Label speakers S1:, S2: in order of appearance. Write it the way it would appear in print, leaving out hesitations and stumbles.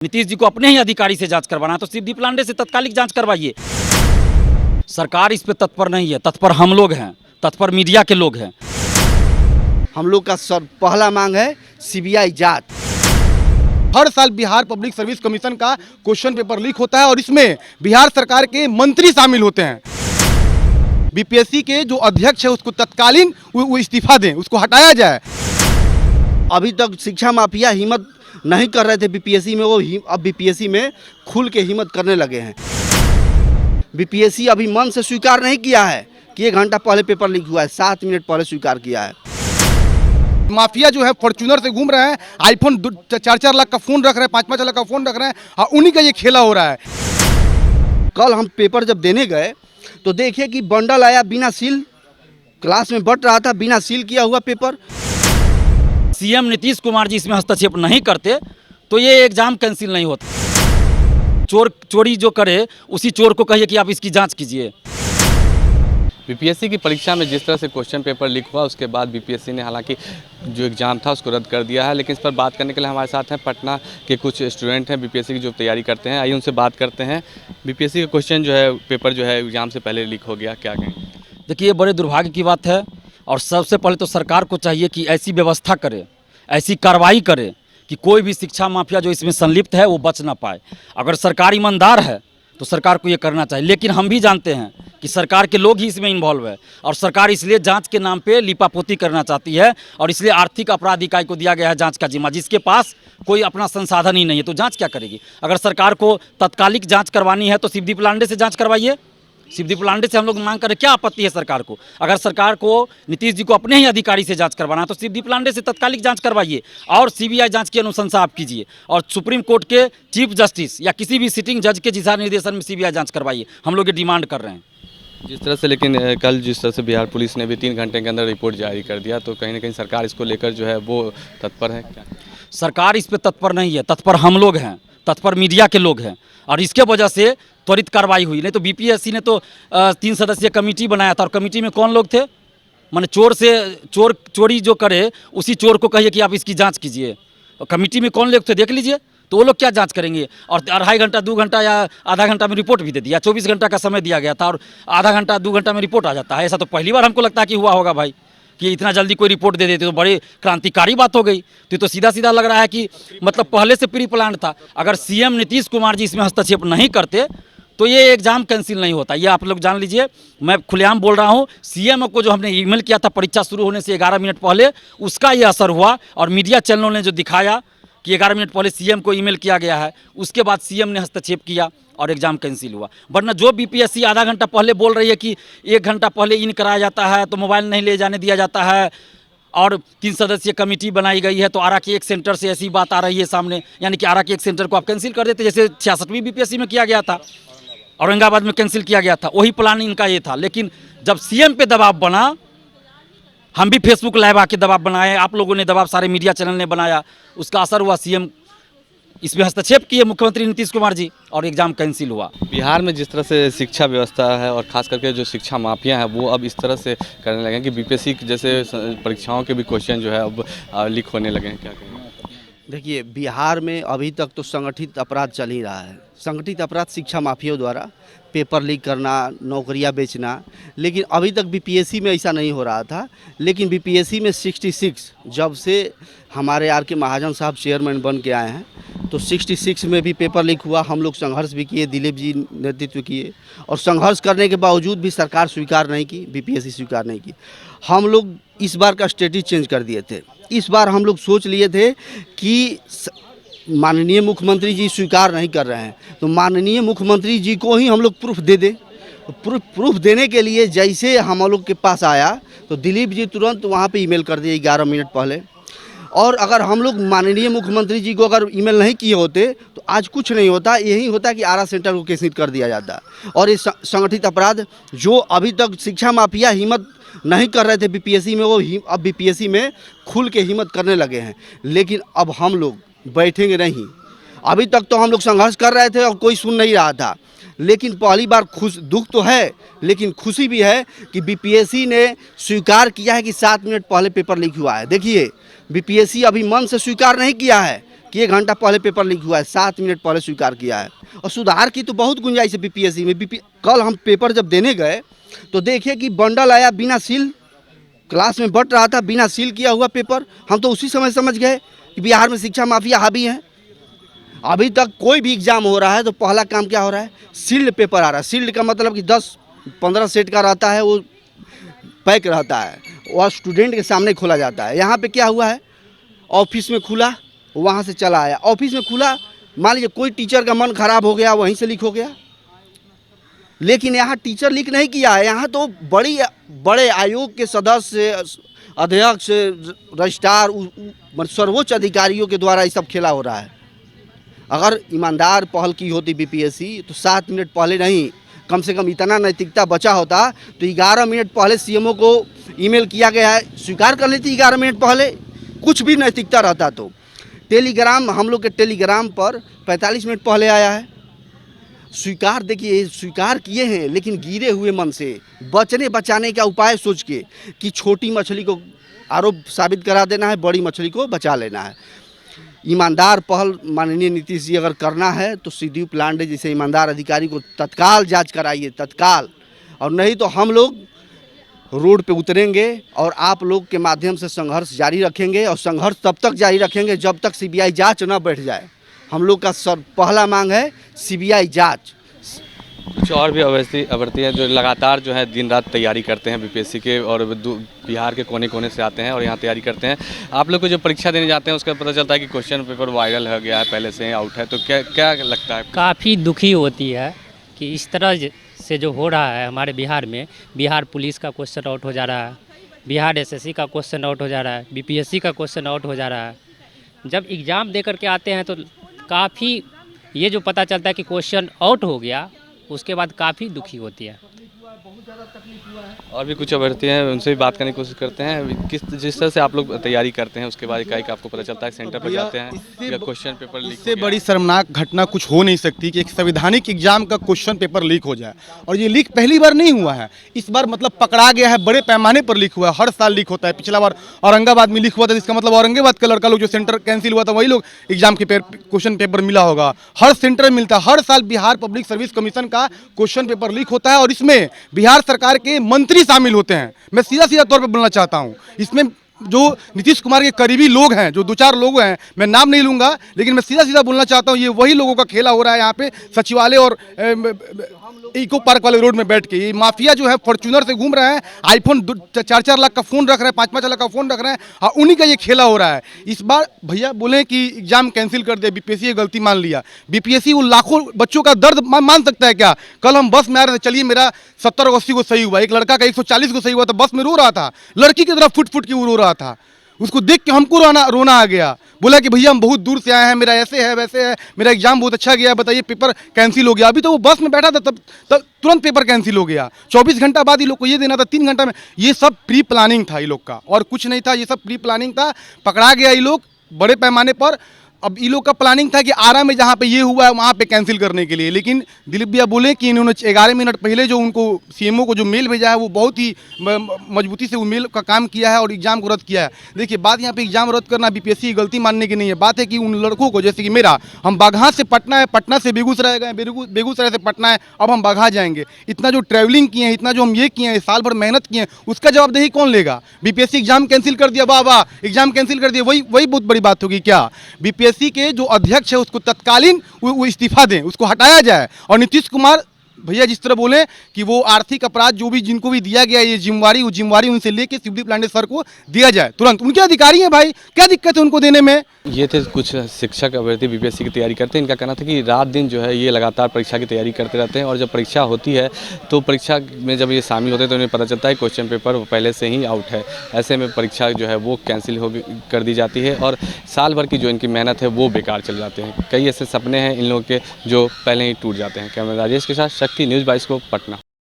S1: नीतीश जी को अपने ही अधिकारी से जांच करवाना है तो शिवदीप लांडे से तत्कालिक जांच करवाइए। सरकार इस पे तत्पर नहीं है, तत्पर हम लोग हैं, तत्पर मीडिया के लोग हैं।
S2: हम लोग का पहला मांग है सीबीआई जांच।
S3: हर साल बिहार पब्लिक सर्विस कमीशन का क्वेश्चन पेपर लीक होता है और इसमें बिहार सरकार के मंत्री शामिल होते हैं। बीपीएससी के जो अध्यक्ष है उसको तत्कालीन वो इस्तीफा दें, उसको हटाया जाए।
S2: अभी तक शिक्षा माफिया हिम्मत नहीं कर रहे थे बीपीएससी में, वो अब बीपीएससी में खुल के हिम्मत करने लगे हैं। बीपीएससी अभी मन से स्वीकार नहीं किया है कि 1 घंटा पहले पेपर लीक हुआ है, 7 मिनट पहले स्वीकार किया है।
S3: माफिया जो है फॉर्च्यूनर से घूम रहे हैं, आईफोन 4-4 लाख का फोन रख रहे हैं, 5-5 लाख का फोन रख रहे हैं और उन्हीं का ये खेला हो रहा है।
S2: कल हम पेपर जब देने गए तो देखिए कि बंडल आया बिना सील, क्लास में बंट रहा था बिना सील किया हुआ पेपर।
S1: सीएम नीतीश कुमार जी इसमें हस्तक्षेप नहीं करते तो ये एग्जाम कैंसिल नहीं होता। चोरी जो करे उसी चोर को कहिए कि आप इसकी जांच कीजिए।
S4: बीपीएससी की परीक्षा में जिस तरह से क्वेश्चन पेपर लीक हुआ उसके बाद बीपीएससी ने हालांकि जो एग्ज़ाम था उसको रद्द कर दिया है, लेकिन इस पर बात करने के लिए हमारे साथ हैं पटना के कुछ स्टूडेंट हैं बीपीएससी की जो तैयारी करते हैं। आइए उनसे बात करते हैं। बीपीएससी का क्वेश्चन जो है पेपर जो है एग्ज़ाम से पहले लीक हो गया, क्या कहें?
S1: देखिए ये बड़े दुर्भाग्य की बात है और सबसे पहले तो सरकार को चाहिए कि ऐसी व्यवस्था करे, ऐसी कार्रवाई करे कि कोई भी शिक्षा माफिया जो इसमें संलिप्त है वो बच ना पाए। अगर सरकार ईमानदार है तो सरकार को ये करना चाहिए, लेकिन हम भी जानते हैं कि सरकार के लोग ही इसमें इन्वॉल्व है और सरकार इसलिए जांच के नाम पे लिपापोती करना चाहती है और इसलिए आर्थिक अपराध इकाई को दिया गया है जांच का जिम्मा, जिसके पास कोई अपना संसाधन ही नहीं है तो जांच क्या करेगी। अगर सरकार को तत्कालिक जांच करवानी है तो शिवदीप लांडे से जांच करवाइए। शिवदीप लांडे से हम लोग मांग करें, क्या आपत्ति है सरकार को? अगर सरकार को नीतीश जी को अपने ही अधिकारी से जांच करवाना है तो शिवदीप लांडे से तत्कालिक जांच करवाइए और सीबीआई जांच की अनुशंसा आप कीजिए और सुप्रीम कोर्ट के चीफ जस्टिस या किसी भी सिटिंग जज के दिशा निर्देशन में सीबीआई जांच करवाइए। हम लोग ये डिमांड कर रहे हैं।
S4: जिस तरह से लेकिन कल जिस तरह से बिहार पुलिस ने भी 3 घंटे के अंदर रिपोर्ट जारी कर दिया तो कहीं ना कहीं सरकार इसको लेकर जो है वो तत्पर है क्या?
S1: सरकार इस पे तत्पर नहीं है, तत्पर हम लोग हैं, तत्पर मीडिया के लोग हैं और इसके वजह से त्वरित कार्रवाई हुई। नहीं तो बीपीएससी ने तो 3 सदस्यीय कमेटी बनाया था और कमेटी में कौन लोग थे? माने चोरी जो करे उसी चोर को कहिए कि आप इसकी जांच कीजिए। कमेटी में कौन लोग थे देख लीजिए, तो वो लोग क्या जांच करेंगे? और 2.5 घंटा 2 घंटा या आधा घंटा में रिपोर्ट भी दे दिया। 24 घंटा का समय दिया गया था और आधा घंटा 2 घंटा में रिपोर्ट आ जाता है। ऐसा तो पहली बार हमको लगता है कि हुआ होगा भाई, कि इतना जल्दी कोई रिपोर्ट दे देते तो बड़ी क्रांतिकारी बात हो गई। तो सीधा सीधा लग रहा है कि मतलब पहले से प्री प्लान था। अगर सीएम नीतीश कुमार जी इसमें हस्तक्षेप नहीं करते तो ये एग्ज़ाम कैंसिल नहीं होता। ये आप लोग जान लीजिए, मैं खुलेआम बोल रहा हूँ। सीएम को जो हमने ईमेल किया था परीक्षा शुरू होने से 11 मिनट पहले, उसका ये असर हुआ और मीडिया चैनलों ने जो दिखाया कि 11 मिनट पहले सीएम को ईमेल किया गया है, उसके बाद सीएम ने हस्तक्षेप किया और एग्ज़ाम कैंसिल हुआ। वरना जो बीपीएससी आधा घंटा पहले बोल रही है कि 1 घंटा पहले इन कराया जाता है तो मोबाइल नहीं ले जाने दिया जाता है और 3 सदस्यीय कमेटी बनाई गई है, तो आरा के एक सेंटर से ऐसी बात आ रही है सामने, यानी कि आरा के एक सेंटर को आप कैंसिल कर देते, जैसे 66वीं बीपीएससी में किया गया था, औरंगाबाद में कैंसिल किया गया था। वही प्लान इनका ये था। लेकिन जब सीएम पे दबाव बना, हम भी फेसबुक लाइव आके दबाव बनाए, आप लोगों ने दबाव, सारे मीडिया चैनल ने बनाया, उसका असर हुआ। सीएम इसमें हस्तक्षेप किए मुख्यमंत्री नीतीश कुमार जी और एग्ज़ाम कैंसिल हुआ।
S4: बिहार में जिस तरह से शिक्षा व्यवस्था है और ख़ास करके जो शिक्षा माफिया है वो अब इस तरह से करने लगे हैं कि बीपीएससी जैसे परीक्षाओं के भी क्वेश्चन जो है अब लीक होने लगे हैं, क्या कहेंगे?
S2: देखिए बिहार में अभी तक तो संगठित अपराध चल ही रहा है। संगठित अपराध शिक्षा माफियाओं द्वारा पेपर लीक करना, नौकरियां बेचना, लेकिन अभी तक बीपीएससी में ऐसा नहीं हो रहा था। लेकिन बीपीएससी में 66 जब से हमारे आर के महाजन साहब चेयरमैन बन के आए हैं तो 66 में भी पेपर लीक हुआ। हम लोग संघर्ष भी किए, दिलीप जी नेतृत्व किए और संघर्ष करने के बावजूद भी सरकार स्वीकार नहीं की, बीपीएससी स्वीकार नहीं की। हम लोग इस बार का स्ट्रेटजी चेंज कर दिए थे। इस बार हम लोग सोच लिए थे कि माननीय मुख्यमंत्री जी स्वीकार नहीं कर रहे हैं तो माननीय मुख्यमंत्री जी को ही हम लोग प्रूफ दे दें। प्रूफ देने के लिए जैसे हम लोग के पास आया तो दिलीप जी तुरंत वहाँ पे ईमेल कर दिए 11 मिनट पहले। और अगर हम लोग माननीय मुख्यमंत्री जी को अगर ईमेल नहीं किए होते तो आज कुछ नहीं होता। यही होता कि आरा सेंटर को केसित कर दिया जाता। और ये संगठित अपराध जो अभी तक शिक्षा माफिया हिम्मत नहीं कर रहे थे बीपीएससी में, वो अब बीपीएससी में खुल के हिम्मत करने लगे हैं। लेकिन अब हम लोग बैठेंगे नहीं। अभी तक तो हम लोग संघर्ष कर रहे थे और कोई सुन नहीं रहा था, लेकिन पहली बार दुख तो है लेकिन खुशी भी है कि बीपीएससी ने स्वीकार किया है कि 7 मिनट पहले पेपर लीक हुआ है। देखिए बीपीएससी अभी मन से स्वीकार नहीं किया है कि 1 घंटा पहले पेपर लीक हुआ है, 7 मिनट पहले स्वीकार किया है। और सुधार की तो बहुत गुंजाइश है बीपीएससी में। कल हम पेपर जब देने गए तो देखिए कि बंडल आया बिना सील, क्लास में बंट रहा था बिना सील किया हुआ पेपर। हम तो उसी समय समझ गए कि बिहार में शिक्षा माफिया हावी है। अभी तक कोई भी एग्जाम हो रहा है तो पहला काम क्या हो रहा है, सील्ड पेपर आ रहा है। सील्ड का मतलब कि 10-15 सेट का रहता है, वो पैक रहता है और स्टूडेंट के सामने खोला जाता है। यहाँ पे क्या हुआ है, ऑफिस में खुला, वहाँ से चला आया। ऑफिस में खुला, मान लीजिए कोई टीचर का मन खराब हो गया, वहीं से लीक हो गया। लेकिन यहाँ टीचर लीक नहीं किया है, यहाँ तो बड़े आयोग के सदस्य, अध्यक्ष, रजिस्ट्रार, सर्वोच्च अधिकारियों के द्वारा ये सब खेला हो रहा है। अगर ईमानदार पहल की होती बीपीएससी तो 7 मिनट पहले नहीं, कम से कम इतना नैतिकता बचा होता तो 11 मिनट पहले सीएमओ को ईमेल किया गया है, स्वीकार कर लेती 11 मिनट पहले। कुछ भी नैतिकता रहता तो। टेलीग्राम, हम लोग के टेलीग्राम पर 45 मिनट पहले आया है। स्वीकार, देखिए स्वीकार किए हैं लेकिन गिरे हुए मन से, बचाने का उपाय सोच के कि छोटी मछली को आरोप साबित करा देना है, बड़ी मछली को बचा लेना है। ईमानदार पहल माननीय नीतीश जी अगर करना है तो सीधी प्लांट जैसे ईमानदार अधिकारी को तत्काल जांच कराइए, तत्काल। और नहीं तो हम लोग रोड पे उतरेंगे और आप लोग के माध्यम से संघर्ष जारी रखेंगे। और संघर्ष तब तक जारी रखेंगे जब तक सीबीआई जांच न बैठ जाए। हम लोग का पहला मांग है सीबीआई जांच।
S4: कुछ और भी अभ्यर्थी हैं जो लगातार जो है दिन रात तैयारी करते हैं बीपीएससी के, और बिहार के कोने कोने से आते हैं और यहाँ तैयारी करते हैं। आप लोग को जो परीक्षा देने जाते हैं उसका पता चलता है कि क्वेश्चन पेपर वायरल हो गया है, पहले से ही आउट है, तो क्या लगता है?
S5: काफ़ी दुखी होती है कि इस तरह से जो हो रहा है हमारे बिहार में। बिहार पुलिस का क्वेश्चन आउट हो जा रहा है, बिहार एसएससी का क्वेश्चन आउट हो जा रहा है, बीपीएससी का क्वेश्चन आउट हो जा रहा है। जब एग्ज़ाम दे करके आते हैं तो काफ़ी ये जो पता चलता है कि क्वेश्चन आउट हो गया, उसके बाद काफ़ी दुखी होती है।
S4: और भी कुछ अभ्यर्थी हैं, उनसे भी बात करने की कोशिश करते हैं। जिस तरह से आप लोग तैयारी करते हैं उसके बाद एकाएक आपको पता चलता है सेंटर पर जाते हैं या क्वेश्चन पेपर लीक।
S3: इससे बड़ी शर्मनाक घटना कुछ हो नहीं सकती कि एक संवैधानिक एग्जाम का क्वेश्चन पेपर लीक हो जाए। और ये लीक पहली बार नहीं हुआ है, इस बार मतलब पकड़ा गया है, बड़े पैमाने पर लीक हुआ है। हर साल लीक होता है। पिछला बार औरंगाबाद में लीक हुआ था, जिसका मतलब औरंगाबाद का लड़का लोग जो सेंटर कैंसिल हुआ था वही लोग एग्जाम के क्वेश्चन पेपर मिला होगा। हर सेंटर में मिलता है। हर साल बिहार पब्लिक सर्विस कमीशन का क्वेश्चन पेपर लीक होता है और इसमें बिहार सरकार के मंत्री शामिल होते हैं। मैं सीधा तौर पर बोलना चाहता हूं, इसमें जो नीतीश कुमार के करीबी लोग हैं, जो 2-4 लोग हैं, मैं नाम नहीं लूंगा, लेकिन मैं सीधा बोलना चाहता हूं, ये वही लोगों का खेला हो रहा है यहाँ पे सचिवालय और इको पार्क वाले रोड में बैठ के। ये माफिया जो है फॉर्च्यूनर से घूम रहे हैं, आईफोन 4-4 लाख का फ़ोन रख रहे हैं, 5-5 लाख का फ़ोन रख रहे हैं, और उन्हीं का ये खेला हो रहा है। इस बार भैया बोले कि एग्जाम कैंसिल कर दे, बीपीएससी ये गलती मान लिया। बीपीएससी वो लाखों बच्चों का दर्द मान सकता है क्या? कल हम बस में आ रहे थे, चलिए मेरा 70 और 80 को सही हुआ, एक लड़का का 140 को सही हुआ, तो बस में रो रहा था, लड़की की तरफ फुट के वो रो रहा था। उसको देख के हमको रोना आ गया। बोला कि भैया हम बहुत दूर से आए हैं, मेरा ऐसे है वैसे है, मेरा एग्जाम बहुत अच्छा गया, बताइए पेपर कैंसिल हो गया। अभी तो वो बस में बैठा था तब तुरंत पेपर कैंसिल हो गया। 24 घंटा बाद ये लोग को ये देना था, 3 घंटा में। ये सब प्री प्लानिंग था ये लोग का, और कुछ नहीं था। ये सब प्री प्लानिंग था। पकड़ा गया ये लोग बड़े पैमाने पर। अब ये लोग का प्लानिंग था कि आरा में जहाँ पे ये हुआ है वहाँ पे कैंसिल करने के लिए, लेकिन दिलीप भैया बोले कि इन्होंने 11 मिनट पहले जो उनको सीएमओ को जो मेल भेजा है वो बहुत ही मजबूती से वो मेल का काम किया है और एग्जाम को रद्द किया है। देखिए बात यहाँ पे एग्जाम रद्द करना बीपीएससी की गलती मानने की नहीं है। बात है कि उन लड़कों को, जैसे कि मेरा, हम बाघा से पटना है, पटना से बेगूसराय गए, बेगूसराय से पटना है, अब हम बाघा जाएंगे। इतना जो ट्रैवलिंग किए हैं, इतना जो हम ये किए हैं, साल भर मेहनत किए हैं, उसका जवाबदेही कौन लेगा? बीपीएससी एग्जाम कैंसिल कर दिया, वाह एग्जाम कैंसिल कर दिया, वही बहुत बड़ी बात होगी क्या? बीपीएससी के जो अध्यक्ष है उसको तत्कालीन वो इस्तीफा दें, उसको हटाया जाए। और नीतीश कुमार भैया जिस तरह बोले कि वो आर्थिक अपराध जो भी जिनको भी दिया गया ये जिम्मेवारी, वो जिम्मेवारी उनसे लेके शिवदीप लांडे सर को दिया जाए तुरंत। उनके अधिकारी हैं भाई, क्या दिक्कत है उनको देने में?
S4: ये थे कुछ शिक्षक अभ्यर्थी बीपीएससी की तैयारी करते हैं। इनका कहना था कि रात दिन जो है ये लगातार परीक्षा की तैयारी करते रहते हैं, और जब परीक्षा होती है तो परीक्षा में जब ये शामिल होते हैं तो उन्हें पता चलता है क्वेश्चन पेपर पहले से ही आउट है। ऐसे में परीक्षा जो है वो कैंसिल कर दी जाती है और साल भर की जो इनकी मेहनत है वो बेकार चल जाते हैं। कई ऐसे सपने हैं इन लोगों के जो पहले ही टूट जाते हैं। कैमरा राजेश के साथ शक्ति न्यूज़ 22 को पटना।